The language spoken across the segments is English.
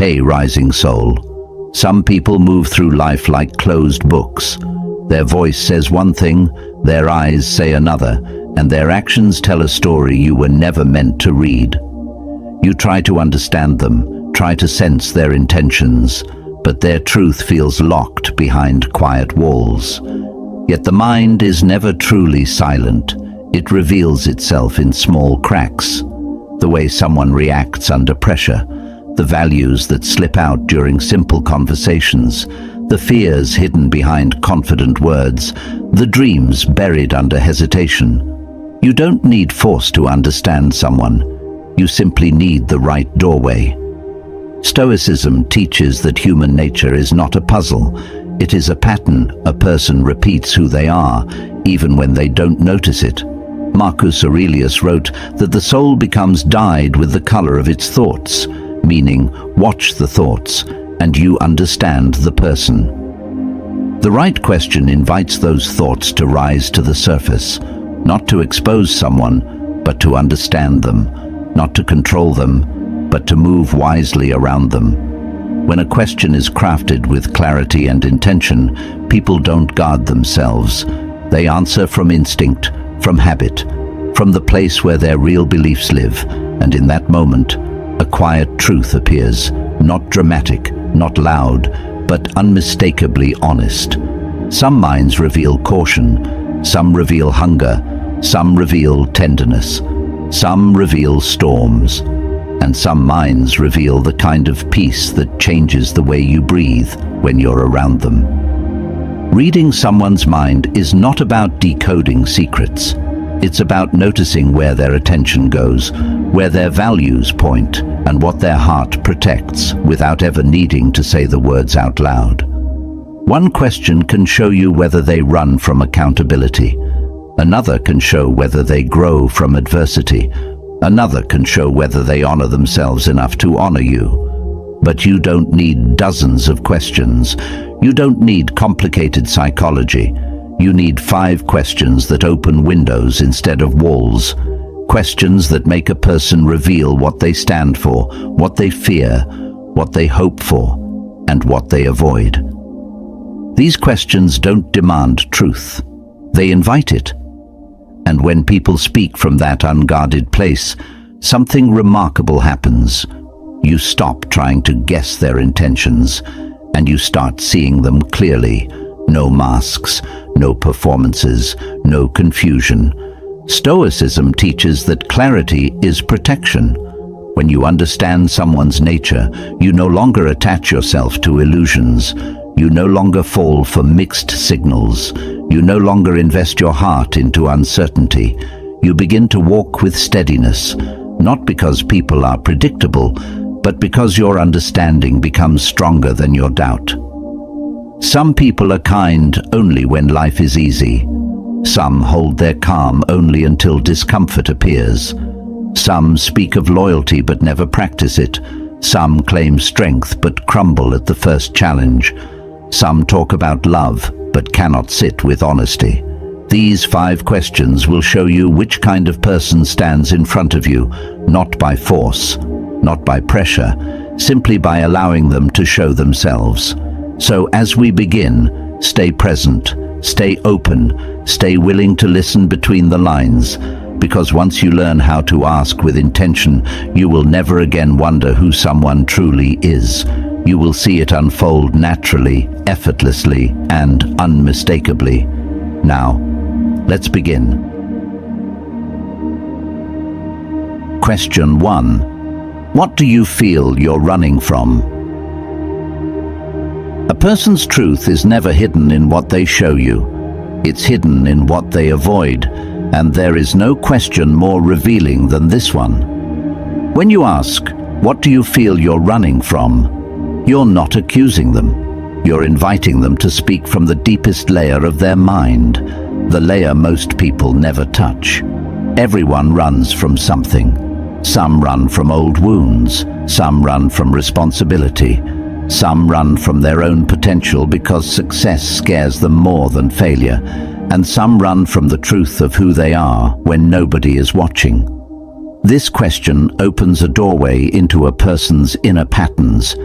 Hey, rising soul. Some people move through life like closed books. Their voice says one thing, their eyes say another, and their actions tell a story you were never meant to read. You try to understand them, try to sense their intentions, but their truth feels locked behind quiet walls. Yet the mind is never truly silent. It reveals itself in small cracks. The way someone reacts under pressure, the values that slip out during simple conversations, the fears hidden behind confident words, the dreams buried under hesitation. You don't need force to understand someone. You simply need the right doorway. Stoicism teaches that human nature is not a puzzle. It is a pattern. A person repeats who they are, even when they don't notice it. Marcus Aurelius wrote that the soul becomes dyed with the color of its thoughts, meaning watch the thoughts, and you understand the person. The right question invites those thoughts to rise to the surface, not to expose someone, but to understand them, not to control them, but to move wisely around them. When a question is crafted with clarity and intention, people don't guard themselves. They answer from instinct, from habit, from the place where their real beliefs live, and in that moment, a quiet truth appears, not dramatic, not loud, but unmistakably honest. Some minds reveal caution, some reveal hunger, some reveal tenderness, some reveal storms, and some minds reveal the kind of peace that changes the way you breathe when you're around them. Reading someone's mind is not about decoding secrets. It's about noticing where their attention goes, where their values point, and what their heart protects without ever needing to say the words out loud. One question can show you whether they run from accountability. Another can show whether they grow from adversity. Another can show whether they honor themselves enough to honor you. But you don't need dozens of questions. You don't need complicated psychology. You need 5 questions that open windows instead of walls. Questions that make a person reveal what they stand for, what they fear, what they hope for, and what they avoid. These questions don't demand truth. They invite it. And when people speak from that unguarded place, something remarkable happens. You stop trying to guess their intentions, and you start seeing them clearly. No masks, no performances, no confusion. Stoicism teaches that clarity is protection. When you understand someone's nature, you no longer attach yourself to illusions. You no longer fall for mixed signals. You no longer invest your heart into uncertainty. You begin to walk with steadiness, not because people are predictable, but because your understanding becomes stronger than your doubt. Some people are kind only when life is easy. Some hold their calm only until discomfort appears. Some speak of loyalty but never practice it. Some claim strength but crumble at the first challenge. Some talk about love but cannot sit with honesty. These 5 questions will show you which kind of person stands in front of you, not by force, not by pressure, simply by allowing them to show themselves. So as we begin, stay present, stay open, stay willing to listen between the lines, because once you learn how to ask with intention, you will never again wonder who someone truly is. You will see it unfold naturally, effortlessly, and unmistakably. Now, let's begin. Question 1. What do you feel you're running from? A person's truth is never hidden in what they show you. It's hidden in what they avoid, and there is no question more revealing than this one. When you ask, what do you feel you're running from? You're not accusing them. You're inviting them to speak from the deepest layer of their mind, the layer most people never touch. Everyone runs from something. Some run from old wounds, some run from responsibility, some run from their own potential because success scares them more than failure, and some run from the truth of who they are when nobody is watching. This question opens a doorway into a person's inner patterns.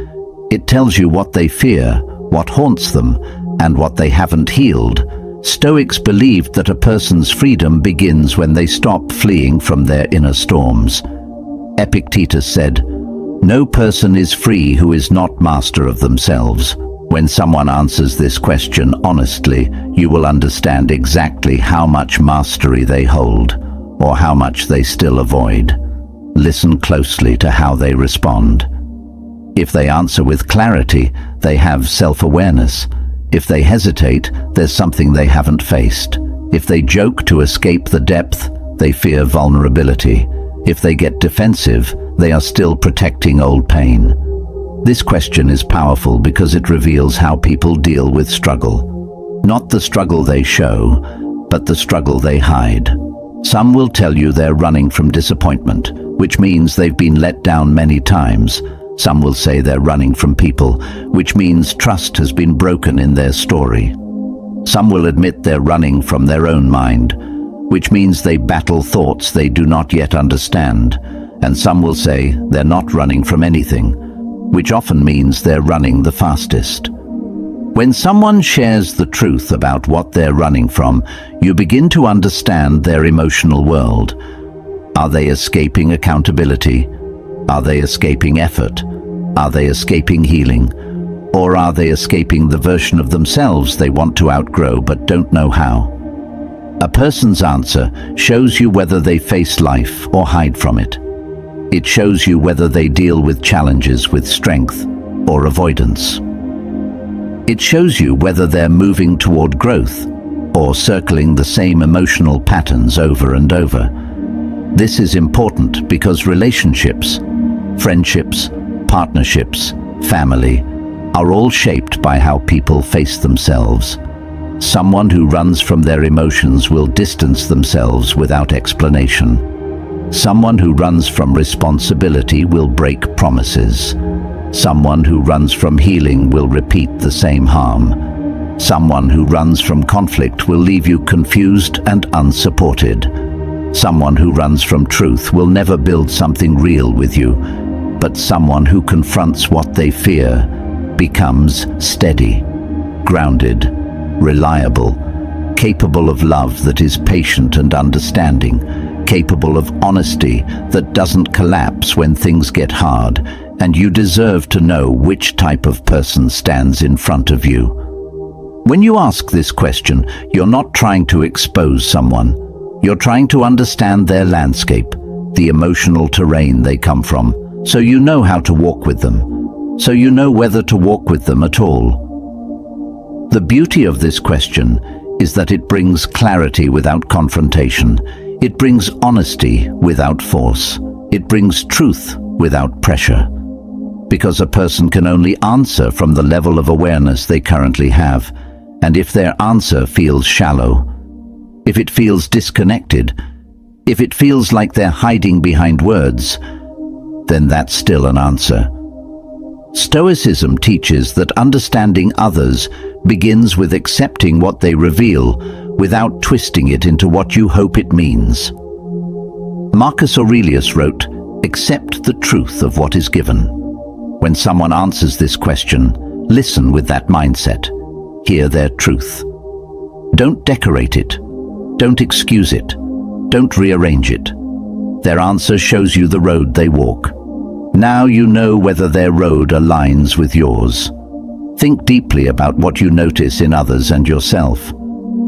It tells you what they fear, what haunts them, and what they haven't healed. Stoics believed that a person's freedom begins when they stop fleeing from their inner storms. Epictetus said, "No person is free who is not master of themselves." When someone answers this question honestly, you will understand exactly how much mastery they hold, or how much they still avoid. Listen closely to how they respond. If they answer with clarity, they have self-awareness. If they hesitate, there's something they haven't faced. If they joke to escape the depth, they fear vulnerability. If they get defensive, they are still protecting old pain. This question is powerful because it reveals how people deal with struggle. Not the struggle they show, but the struggle they hide. Some will tell you they're running from disappointment, which means they've been let down many times. Some will say they're running from people, which means trust has been broken in their story. Some will admit they're running from their own mind, which means they battle thoughts they do not yet understand. And some will say they're not running from anything, which often means they're running the fastest. When someone shares the truth about what they're running from, you begin to understand their emotional world. Are they escaping accountability? Are they escaping effort? Are they escaping healing? Or are they escaping the version of themselves they want to outgrow but don't know how? A person's answer shows you whether they face life or hide from it. It shows you whether they deal with challenges with strength or avoidance. It shows you whether they're moving toward growth or circling the same emotional patterns over and over. This is important because relationships, friendships, partnerships, family, are all shaped by how people face themselves. Someone who runs from their emotions will distance themselves without explanation. Someone who runs from responsibility will break promises. Someone who runs from healing will repeat the same harm. Someone who runs from conflict will leave you confused and unsupported. Someone who runs from truth will never build something real with you, but someone who confronts what they fear becomes steady, grounded, reliable, capable of love that is patient and understanding, capable of honesty that doesn't collapse when things get hard, and you deserve to know which type of person stands in front of you. When you ask this question, you're not trying to expose someone. You're trying to understand their landscape, the emotional terrain they come from, so you know how to walk with them, so you know whether to walk with them at all. The beauty of this question is that it brings clarity without confrontation. It brings honesty without force. It brings truth without pressure. Because a person can only answer from the level of awareness they currently have. And if their answer feels shallow, if it feels disconnected, if it feels like they're hiding behind words, then that's still an answer. Stoicism teaches that understanding others begins with accepting what they reveal without twisting it into what you hope it means. Marcus Aurelius wrote, "Accept the truth of what is given." When someone answers this question, listen with that mindset. Hear their truth. Don't decorate it. Don't excuse it. Don't rearrange it. Their answer shows you the road they walk. Now you know whether their road aligns with yours. Think deeply about what you notice in others and yourself.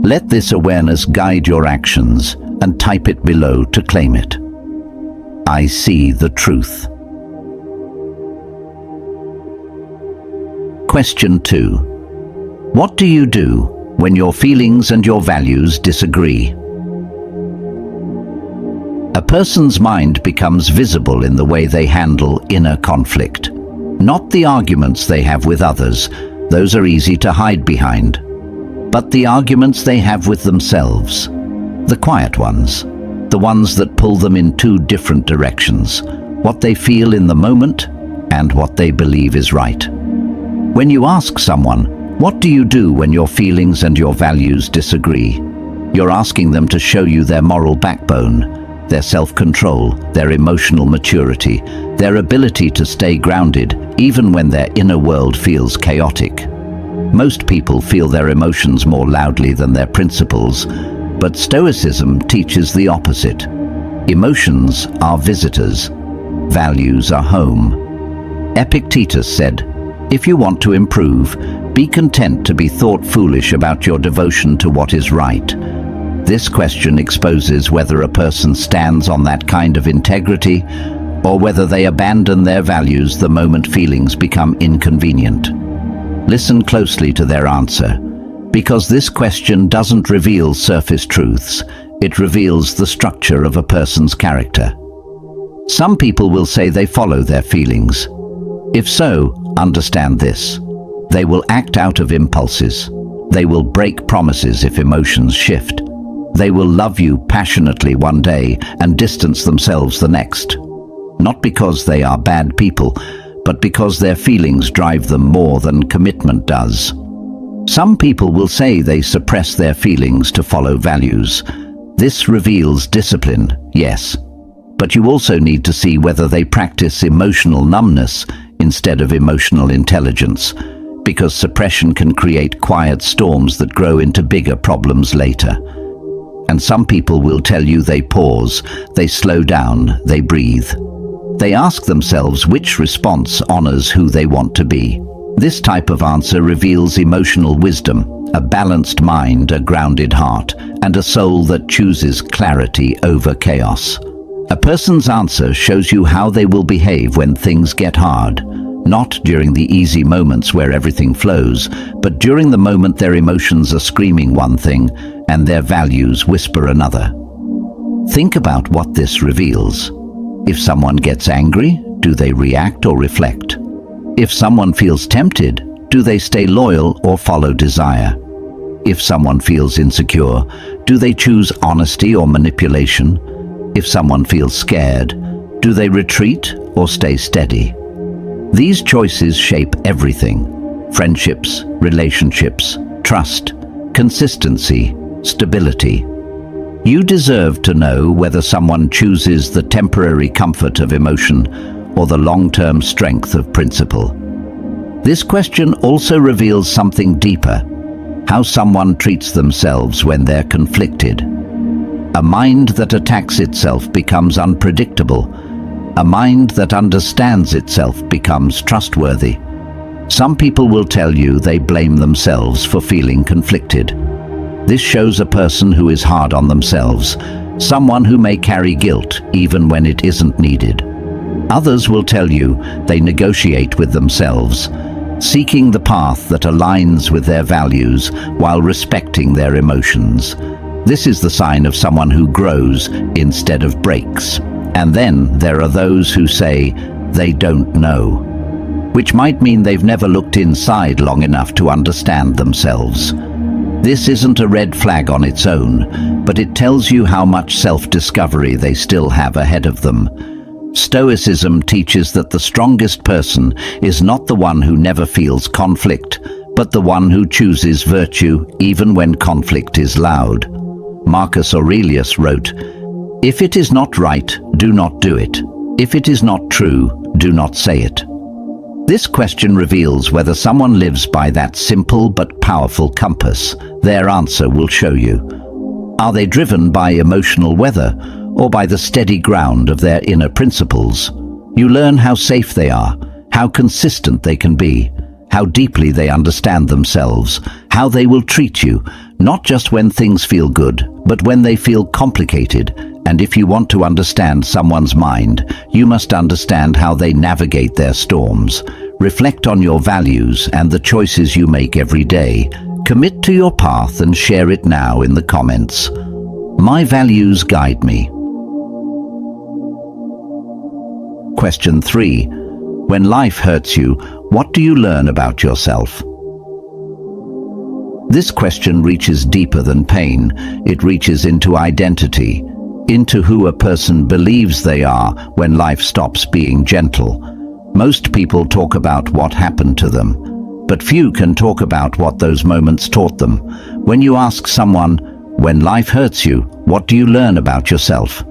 Let this awareness guide your actions and type it below to claim it. I see the truth. Question 2. What do you do when your feelings and your values disagree? A person's mind becomes visible in the way they handle inner conflict. Not the arguments they have with others, those are easy to hide behind, but the arguments they have with themselves, the quiet ones, the ones that pull them in two different directions, what they feel in the moment and what they believe is right. When you ask someone, what do you do when your feelings and your values disagree? You're asking them to show you their moral backbone, their self-control, their emotional maturity, their ability to stay grounded even when their inner world feels chaotic. Most people feel their emotions more loudly than their principles, but Stoicism teaches the opposite. Emotions are visitors. Values are home. Epictetus said, "If you want to improve, be content to be thought foolish about your devotion to what is right." This question exposes whether a person stands on that kind of integrity or whether they abandon their values the moment feelings become inconvenient. Listen closely to their answer, because this question doesn't reveal surface truths, it reveals the structure of a person's character. Some people will say they follow their feelings. If so, understand this. They will act out of impulses. They will break promises if emotions shift. They will love you passionately one day and distance themselves the next. Not because they are bad people, but because their feelings drive them more than commitment does. Some people will say they suppress their feelings to follow values. This reveals discipline, yes. But you also need to see whether they practice emotional numbness instead of emotional intelligence, because suppression can create quiet storms that grow into bigger problems later. And some people will tell you they pause, they slow down, they breathe. They ask themselves which response honors who they want to be. This type of answer reveals emotional wisdom, a balanced mind, a grounded heart, and a soul that chooses clarity over chaos. A person's answer shows you how they will behave when things get hard, not during the easy moments where everything flows, but during the moment their emotions are screaming one thing and their values whisper another. Think about what this reveals. If someone gets angry, do they react or reflect? If someone feels tempted, do they stay loyal or follow desire? If someone feels insecure, do they choose honesty or manipulation? If someone feels scared, do they retreat or stay steady? These choices shape everything: friendships, relationships, trust, consistency, stability. You deserve to know whether someone chooses the temporary comfort of emotion or the long-term strength of principle. This question also reveals something deeper: how someone treats themselves when they're conflicted. A mind that attacks itself becomes unpredictable. A mind that understands itself becomes trustworthy. Some people will tell you they blame themselves for feeling conflicted. This shows a person who is hard on themselves, someone who may carry guilt even when it isn't needed. Others will tell you they negotiate with themselves, seeking the path that aligns with their values while respecting their emotions. This is the sign of someone who grows instead of breaks. And then there are those who say they don't know, which might mean they've never looked inside long enough to understand themselves. This isn't a red flag on its own, but it tells you how much self-discovery they still have ahead of them. Stoicism teaches that the strongest person is not the one who never feels conflict, but the one who chooses virtue even when conflict is loud. Marcus Aurelius wrote, "If it is not right, do not do it. If it is not true, do not say it." This question reveals whether someone lives by that simple but powerful compass. Their answer will show you. Are they driven by emotional weather or by the steady ground of their inner principles? You learn how safe they are, how consistent they can be, how deeply they understand themselves, how they will treat you, not just when things feel good, but when they feel complicated. And if you want to understand someone's mind, you must understand how they navigate their storms. Reflect on your values and the choices you make every day. Commit to your path and share it now in the comments. My values guide me. Question 3. When life hurts you, what do you learn about yourself? This question reaches deeper than pain. It reaches into identity, into who a person believes they are when life stops being gentle. Most people talk about what happened to them, but few can talk about what those moments taught them. When you ask someone, "When life hurts you, what do you learn about yourself?"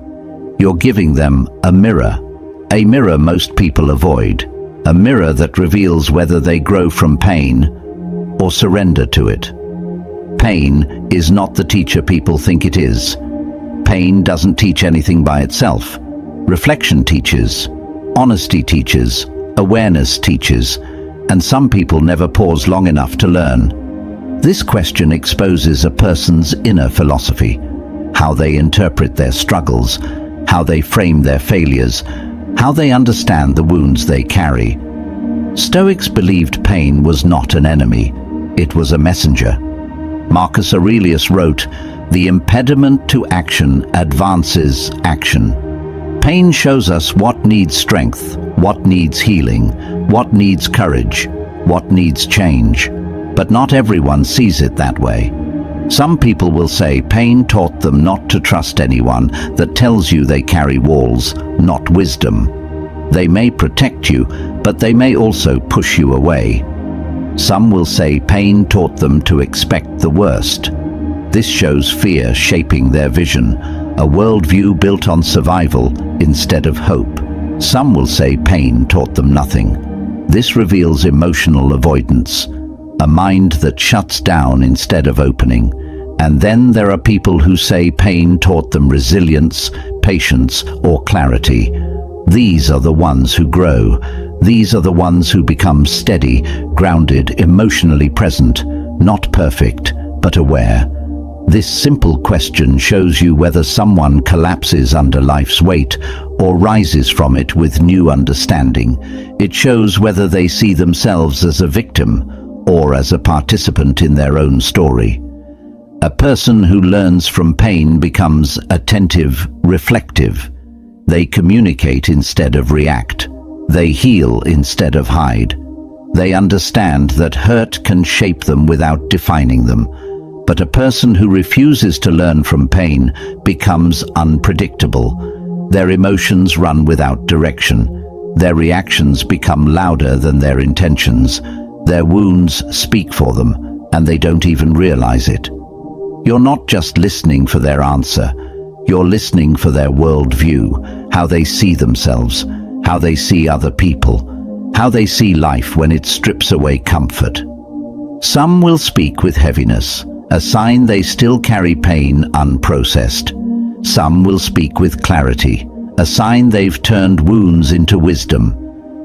You're giving them a mirror most people avoid, a mirror that reveals whether they grow from pain or surrender to it. Pain is not the teacher people think it is. Pain doesn't teach anything by itself. Reflection teaches, honesty teaches, awareness teaches, and some people never pause long enough to learn. This question exposes a person's inner philosophy, how they interpret their struggles, how they frame their failures, how they understand the wounds they carry. Stoics believed pain was not an enemy, it was a messenger. Marcus Aurelius wrote, "The impediment to action advances action." Pain shows us what needs strength, what needs healing, what needs courage, what needs change. But not everyone sees it that way. Some people will say pain taught them not to trust anyone that tells you they carry walls, not wisdom. They may protect you, but they may also push you away. Some will say pain taught them to expect the worst. This shows fear shaping their vision, a worldview built on survival instead of hope. Some will say pain taught them nothing. This reveals emotional avoidance, a mind that shuts down instead of opening. And then there are people who say pain taught them resilience, patience, or clarity. These are the ones who grow. These are the ones who become steady, grounded, emotionally present, not perfect, but aware. This simple question shows you whether someone collapses under life's weight or rises from it with new understanding. It shows whether they see themselves as a victim or as a participant in their own story. A person who learns from pain becomes attentive, reflective. They communicate instead of react. They heal instead of hide. They understand that hurt can shape them without defining them. But a person who refuses to learn from pain becomes unpredictable. Their emotions run without direction. Their reactions become louder than their intentions. Their wounds speak for them, and they don't even realize it. You're not just listening for their answer. You're listening for their worldview, how they see themselves, how they see other people, how they see life when it strips away comfort. Some will speak with heaviness, a sign they still carry pain unprocessed. Some will speak with clarity, a sign they've turned wounds into wisdom.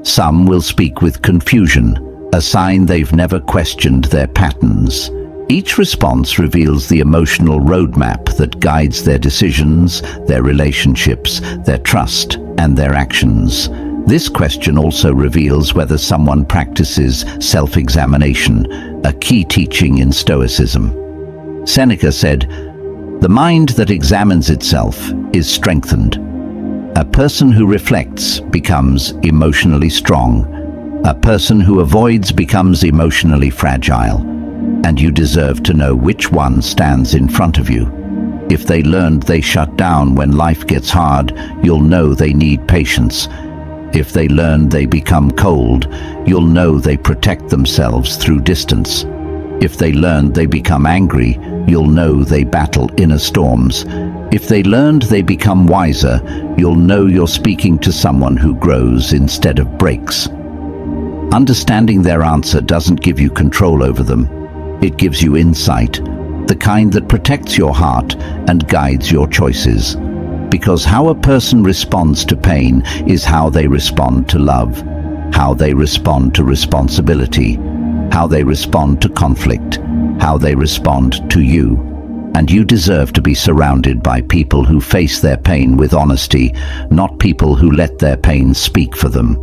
Some will speak with confusion, a sign they've never questioned their patterns. Each response reveals the emotional roadmap that guides their decisions, their relationships, their trust, and their actions. This question also reveals whether someone practices self-examination, a key teaching in Stoicism. Seneca said, "The mind that examines itself is strengthened." A person who reflects becomes emotionally strong. A person who avoids becomes emotionally fragile. And you deserve to know which one stands in front of you. If they learned they shut down when life gets hard, you'll know they need patience. If they learned they become cold, you'll know they protect themselves through distance. If they learned they become angry, you'll know they battle inner storms. If they learned they become wiser, you'll know you're speaking to someone who grows instead of breaks. Understanding their answer doesn't give you control over them. It gives you insight, the kind that protects your heart and guides your choices. Because how a person responds to pain is how they respond to love, how they respond to responsibility, how they respond to conflict, how they respond to you. And you deserve to be surrounded by people who face their pain with honesty, not people who let their pain speak for them.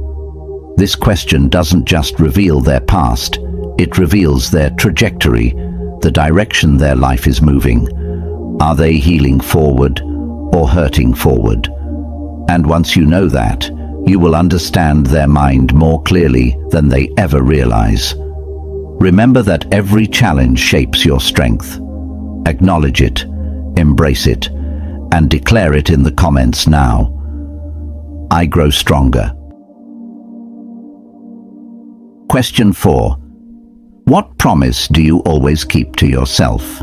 This question doesn't just reveal their past, it reveals their trajectory, the direction their life is moving. Are they healing forward or hurting forward? And once you know that, you will understand their mind more clearly than they ever realize. Remember that every challenge shapes your strength. Acknowledge it, embrace it, and declare it in the comments now. I grow stronger. Question 4. What promise do you always keep to yourself?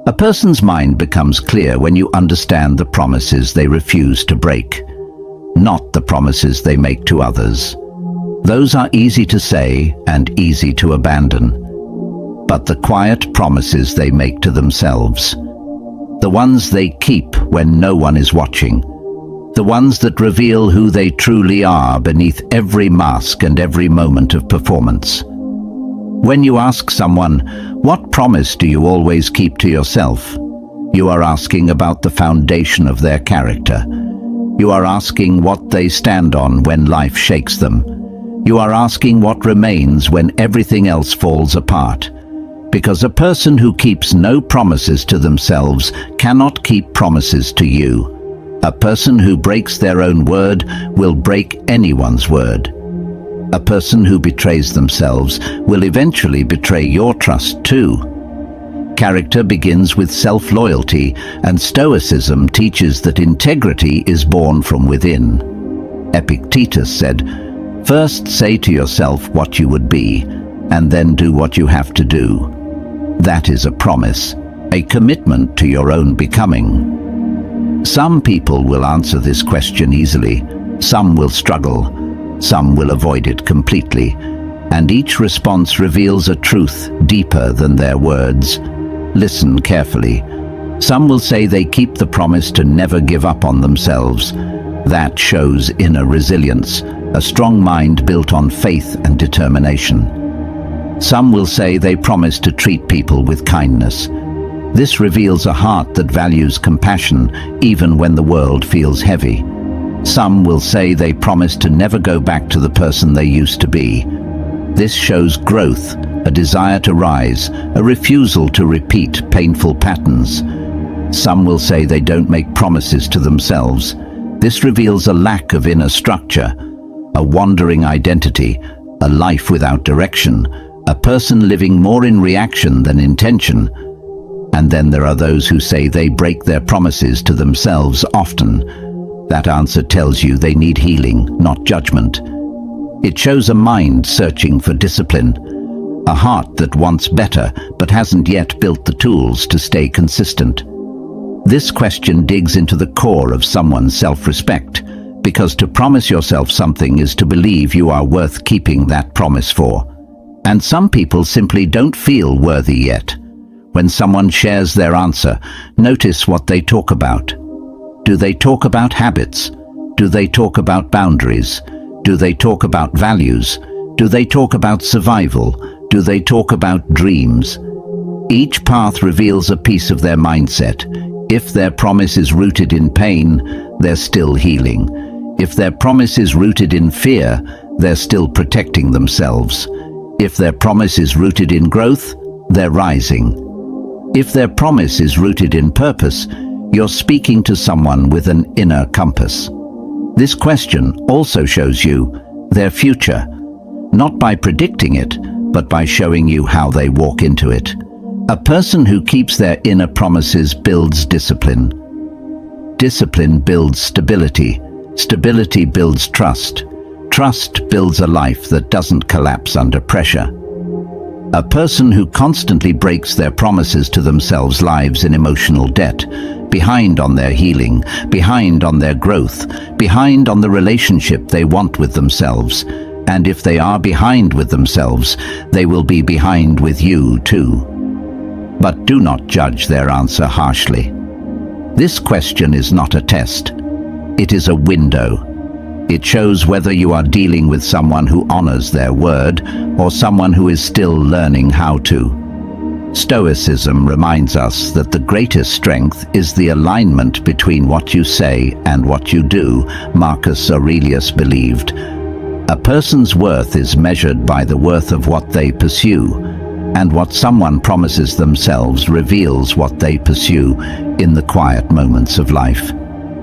A person's mind becomes clear when you understand the promises they refuse to break, not the promises they make to others. Those are easy to say and easy to abandon, but the quiet promises they make to themselves, the ones they keep when no one is watching, the ones that reveal who they truly are beneath every mask and every moment of performance. When you ask someone, "What promise do you always keep to yourself?" you are asking about the foundation of their character. You are asking what they stand on when life shakes them. You are asking what remains when everything else falls apart. Because a person who keeps no promises to themselves cannot keep promises to you. A person who breaks their own word will break anyone's word. A person who betrays themselves will eventually betray your trust too. Character begins with self-loyalty, and Stoicism teaches that integrity is born from within. Epictetus said, "First say to yourself what you would be, and then do what you have to do." That is a promise, a commitment to your own becoming. Some people will answer this question easily, some will struggle, some will avoid it completely, and each response reveals a truth deeper than their words. Listen carefully. Some will say they keep the promise to never give up on themselves. That shows inner resilience, a strong mind built on faith and determination. Some will say they promise to treat people with kindness. This reveals a heart that values compassion even when the world feels heavy. Some will say they promise to never go back to the person they used to be. This shows growth, a desire to rise, a refusal to repeat painful patterns. Some will say they don't make promises to themselves. This reveals a lack of inner structure, a wandering identity, a life without direction, a person living more in reaction than intention. And then there are those who say they break their promises to themselves often. That answer tells you they need healing, not judgment. It shows a mind searching for discipline, a heart that wants better but hasn't yet built the tools to stay consistent. This question digs into the core of someone's self-respect, because to promise yourself something is to believe you are worth keeping that promise for. And some people simply don't feel worthy yet. When someone shares their answer, notice what they talk about. Do they talk about habits? Do they talk about boundaries? Do they talk about values? Do they talk about survival? Do they talk about dreams? Each path reveals a piece of their mindset. If their promise is rooted in pain, they're still healing. If their promise is rooted in fear, they're still protecting themselves. If their promise is rooted in growth, they're rising. If their promise is rooted in purpose, you're speaking to someone with an inner compass. This question also shows you their future, not by predicting it, but by showing you how they walk into it. A person who keeps their inner promises builds discipline. Discipline builds stability. Stability builds trust. Trust builds a life that doesn't collapse under pressure. A person who constantly breaks their promises to themselves lives in emotional debt, behind on their healing, behind on their growth, behind on the relationship they want with themselves. And if they are behind with themselves, they will be behind with you too. But do not judge their answer harshly. This question is not a test. It is a window. It shows whether you are dealing with someone who honors their word or someone who is still learning how to. Stoicism reminds us that the greatest strength is the alignment between what you say and what you do. Marcus Aurelius believed, "A person's worth is measured by the worth of what they pursue, and what someone promises themselves reveals what they pursue in the quiet moments of life."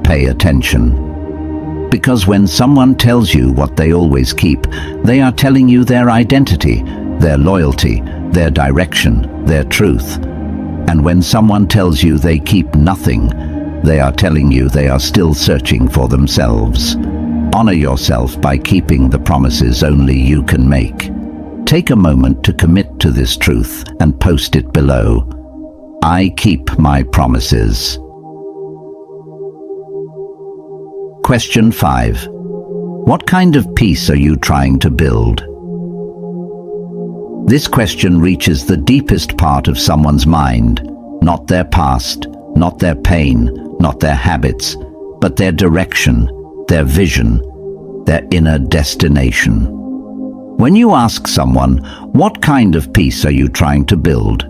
Pay attention. Because when someone tells you what they always keep, they are telling you their identity, their loyalty, their direction, their truth. And when someone tells you they keep nothing, they are telling you they are still searching for themselves. Honor yourself by keeping the promises only you can make. Take a moment to commit to this truth and post it below. I keep my promises. Question 5. What kind of peace are you trying to build? This question reaches the deepest part of someone's mind, not their past, not their pain, not their habits, but their direction, their vision, their inner destination. When you ask someone, what kind of peace are you trying to build?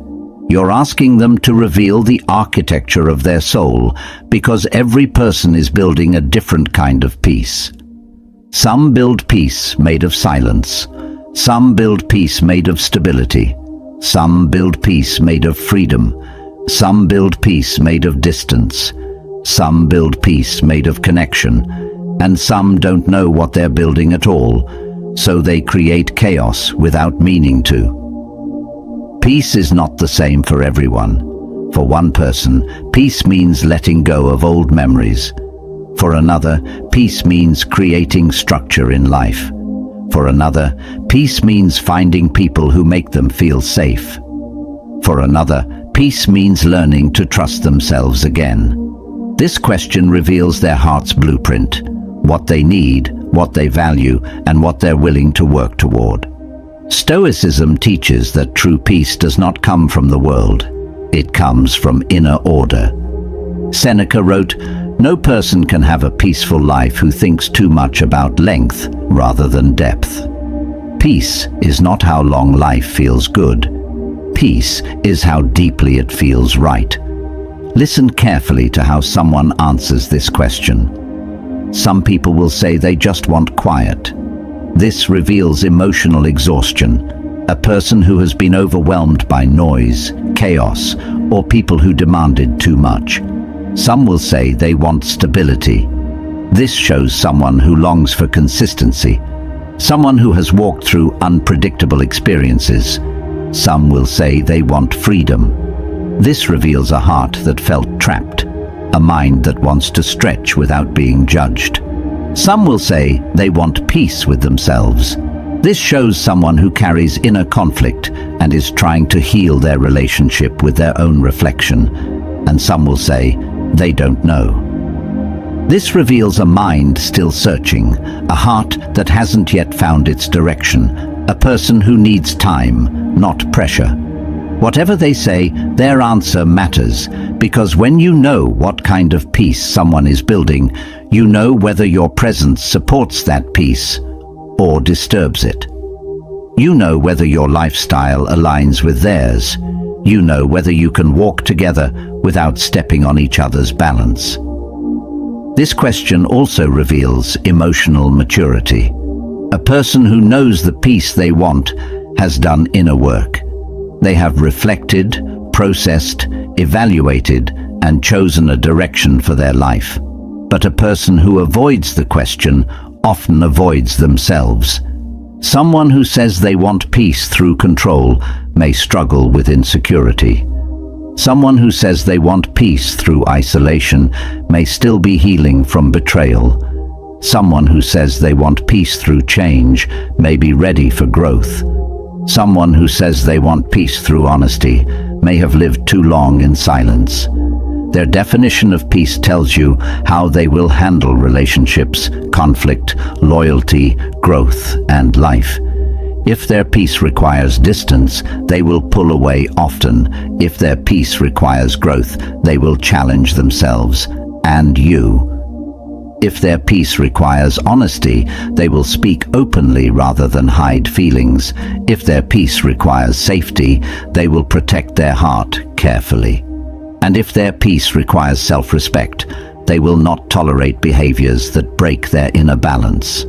You're asking them to reveal the architecture of their soul, because every person is building a different kind of peace. Some build peace made of silence. Some build peace made of stability. Some build peace made of freedom. Some build peace made of distance. Some build peace made of connection. And some don't know what they're building at all, so they create chaos without meaning to. Peace is not the same for everyone. For one person, peace means letting go of old memories. For another, peace means creating structure in life. For another, peace means finding people who make them feel safe. For another, peace means learning to trust themselves again. This question reveals their heart's blueprint, what they need, what they value, and what they're willing to work toward. Stoicism teaches that true peace does not come from the world. It comes from inner order. Seneca wrote, "No person can have a peaceful life who thinks too much about length rather than depth." Peace is not how long life feels good. Peace is how deeply it feels right. Listen carefully to how someone answers this question. Some people will say they just want quiet. This reveals emotional exhaustion, a person who has been overwhelmed by noise, chaos, or people who demanded too much. Some will say they want stability. This shows someone who longs for consistency, someone who has walked through unpredictable experiences. Some will say they want freedom. This reveals a heart that felt trapped, a mind that wants to stretch without being judged. Some will say they want peace with themselves. This shows someone who carries inner conflict and is trying to heal their relationship with their own reflection. And some will say they don't know. This reveals a mind still searching, a heart that hasn't yet found its direction, a person who needs time, not pressure. Whatever they say, their answer matters, because when you know what kind of peace someone is building, you know whether your presence supports that peace or disturbs it. You know whether your lifestyle aligns with theirs. You know whether you can walk together without stepping on each other's balance. This question also reveals emotional maturity. A person who knows the peace they want has done inner work. They have reflected, processed, evaluated, and chosen a direction for their life. But a person who avoids the question often avoids themselves. Someone who says they want peace through control may struggle with insecurity. Someone who says they want peace through isolation may still be healing from betrayal. Someone who says they want peace through change may be ready for growth. Someone who says they want peace through honesty may have lived too long in silence. Their definition of peace tells you how they will handle relationships, conflict, loyalty, growth, and life. If their peace requires distance, they will pull away often. If their peace requires growth, they will challenge themselves and you. If their peace requires honesty, they will speak openly rather than hide feelings. If their peace requires safety, they will protect their heart carefully. And if their peace requires self-respect, they will not tolerate behaviors that break their inner balance.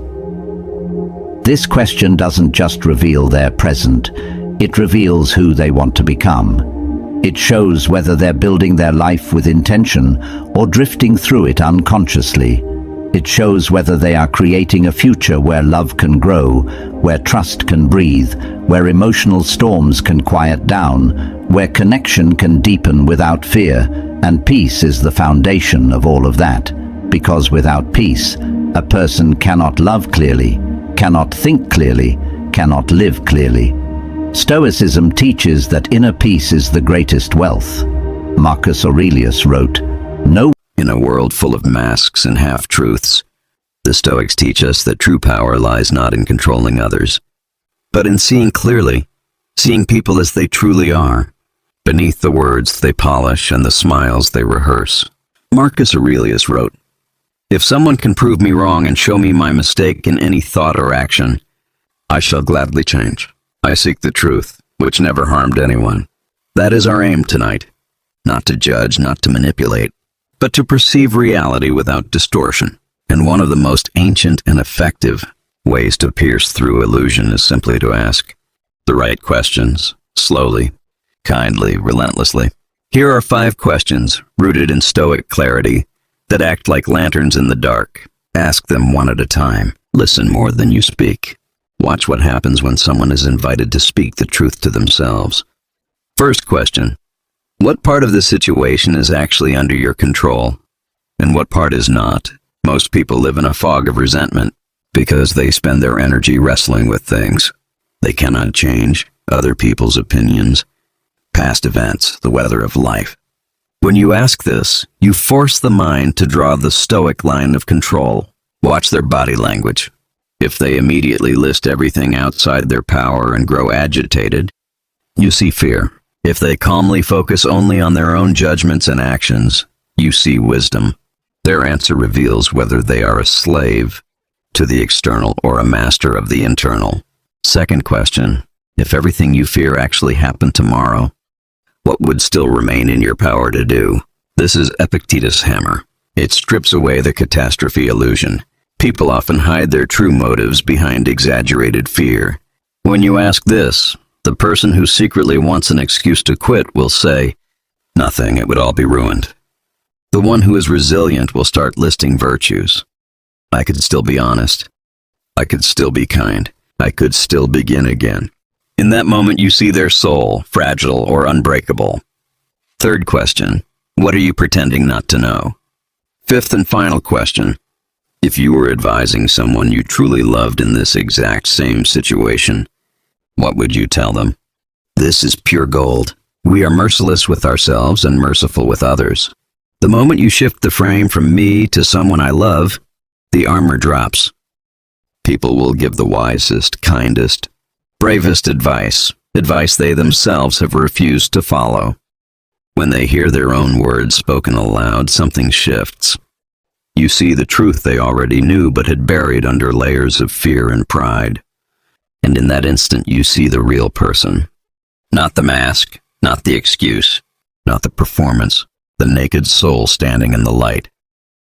This question doesn't just reveal their present, it reveals who they want to become. It shows whether they're building their life with intention or drifting through it unconsciously. It shows whether they are creating a future where love can grow, where trust can breathe, where emotional storms can quiet down, where connection can deepen without fear, and peace is the foundation of all of that. Because without peace, a person cannot love clearly, cannot think clearly, cannot live clearly. Stoicism teaches that inner peace is the greatest wealth. Marcus Aurelius wrote, "No." In a world full of masks and half-truths, the Stoics teach us that true power lies not in controlling others, but in seeing clearly, seeing people as they truly are, beneath the words they polish and the smiles they rehearse. Marcus Aurelius wrote, "If someone can prove me wrong and show me my mistake in any thought or action, I shall gladly change. I seek the truth, which never harmed anyone." That is our aim tonight. Not to judge, not to manipulate, but to perceive reality without distortion. And one of the most ancient and effective ways to pierce through illusion is simply to ask the right questions, slowly, kindly, relentlessly. Here are 5 questions, rooted in Stoic clarity, that act like lanterns in the dark. Ask them one at a time. Listen more than you speak. Watch what happens when someone is invited to speak the truth to themselves. First question. What part of the situation is actually under your control, and what part is not? Most people live in a fog of resentment because they spend their energy wrestling with things they cannot change: other people's opinions, past events, the weather of life. When you ask this, you force the mind to draw the Stoic line of control. Watch their body language. If they immediately list everything outside their power and grow agitated, you see fear. If they calmly focus only on their own judgments and actions, you see wisdom. Their answer reveals whether they are a slave to the external or a master of the internal. Second question. If everything you fear actually happened tomorrow, what would still remain in your power to do? This is Epictetus' hammer. It strips away the catastrophe illusion. People often hide their true motives behind exaggerated fear. When you ask this, the person who secretly wants an excuse to quit will say, "Nothing, it would all be ruined." The one who is resilient will start listing virtues. I could still be honest. I could still be kind. I could still begin again. In that moment, you see their soul, fragile or unbreakable. Third question. What are you pretending not to know? Fifth and final question. If you were advising someone you truly loved in this exact same situation, what would you tell them? This is pure gold. We are merciless with ourselves and merciful with others. The moment you shift the frame from me to someone I love, the armor drops. People will give the wisest, kindest, bravest advice they themselves have refused to follow. When they hear their own words spoken aloud, something shifts. You see the truth they already knew but had buried under layers of fear and pride. And in that instant, you see the real person. Not the mask, not the excuse, not the performance, the naked soul standing in the light.